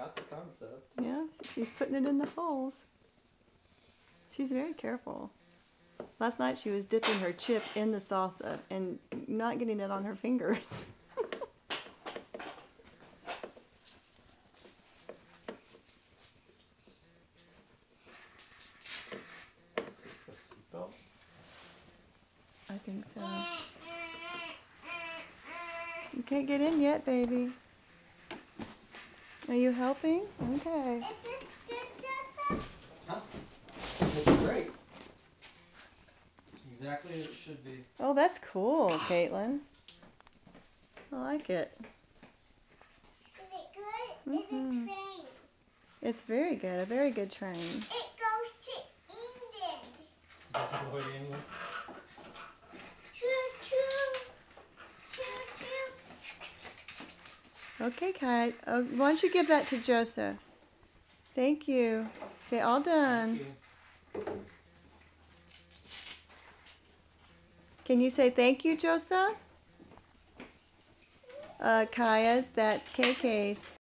got the concept. Yeah, she's putting it in the holes. She's very careful. Last night she was dipping her chip in the salsa and not getting it on her fingers. Is this the seatbelt? I think so. You can't get in yet, baby. Are you helping? Okay. Is this good, Joseph? Huh? It's great. Exactly as it should be. Oh, that's cool, Caitlin. I like it. Is it good? It's a train. It's very good. A very good train. It goes to England. Does it go to England? Choo choo. Choo choo. Okay, Kite. Oh, why don't you give that to Joseph? Thank you. Okay, all done. Thank you. Can you say thank you, Joseph? Kaya, that's KK's.